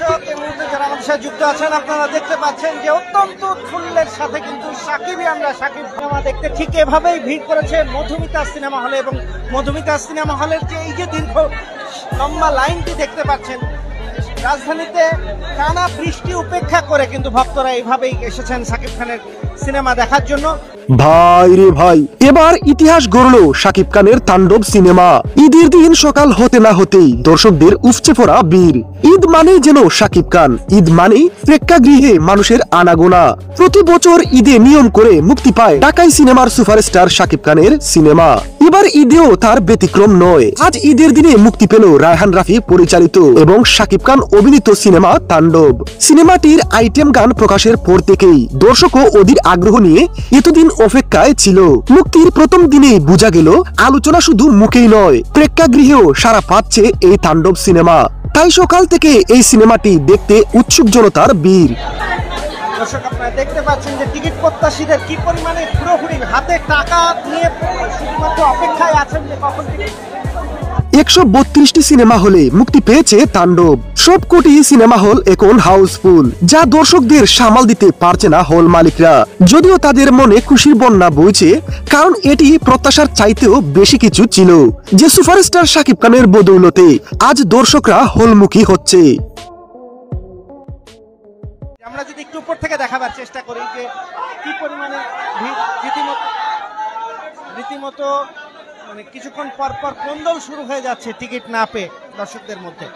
দর্শক এই মুহূর্তে যারা আমাদের সাথে যুক্ত আছেন আপনারা দেখতে পাচ্ছেন যে অত্যন্ত উৎফুল্লের সাথে কিন্তু সাকিব সিনেমা দেখতে ঠিক এভাবেই ভিড় করেছে মধুমিতা সিনেমা হলে। এবং মধুমিতা সিনেমা হলের যে এই যে দীর্ঘ লম্বা লাইনটি দেখতে পাচ্ছেন, রাজধানীতে টানা বৃষ্টি উপেক্ষা করে কিন্তু ভক্তরা এইভাবেই এসেছেন সাকিব খানের সিনেমা দেখার জন্য। ভাই রে ভাই, এবার ইতিহাস গড়লো শাকিব খানের তাণ্ডব সিনেমা। ঈদের দিন সকাল হতে না হতেই দর্শকদের উপচে পড়া ভিড়। ঈদ মানেই যেন শাকিব খান, ঈদ মানেই প্রেক্ষাগৃহে মানুষের আনাগোনা। প্রতি বছর ঈদে নিয়ম করে মুক্তি পায় ঢাকাই সিনেমার সুপারস্টার শাকিব খানের সিনেমা। এবার ঈদেও তার ব্যতিক্রম নয়। আজ ঈদের দিনে মুক্তি পেল রায়হান রাফি পরিচালিত এবং শাকিব খান অভিনীত সিনেমা তাণ্ডব। সিনেমাটির আইটেম গান প্রকাশের পর থেকেই দর্শকও অধীর আগ্রহ নিয়ে এতদিন অপেক্ষায় ছিল। মুক্তির প্রথম দিনেই বোঝা গেল আলোচনা শুধু মুখেই নয়, প্রেক্ষাগৃহেও সাড়া পাচ্ছে এই তাণ্ডব সিনেমা। তাই সকাল থেকে এই সিনেমাটি দেখতে উৎসুক জনতার ভিড়। দর্শক আপনারা দেখতে পাচ্ছেন যে টিকিট প্রত্যাশীদের কি পরিমাণে পুরোপুরি হাতে টাকা নিয়ে শুধুমাত্র অপেক্ষায় আছেন যে কখন টিকিট। 132টি সিনেমা হলে মুক্তি পেয়েছে তাণ্ডব। সবকটি সিনেমা হল এখন হাউসফুল, যা দর্শকদের সামাল দিতে পারছে না হল মালিকরা। যদিও তাদের মনে খুশির বন্যা বইছে, কারণ এটি প্রত্যাশার চাইতেও বেশি কিছু ছিল যে সুপারস্টার শাকিব খানের বদৌলতে আজ দর্শকরা হলমুখী হচ্ছে। আমরা যদি একটু উপর থেকে দেখাবার চেষ্টা করি যে কি পরিমাণে ভিড়, রীতিমতো মানে কিছুক্ষণ পর পর কোন্দল শুরু হয়ে যাচ্ছে টিকিট না পেয়ে দর্শকদের মধ্যে।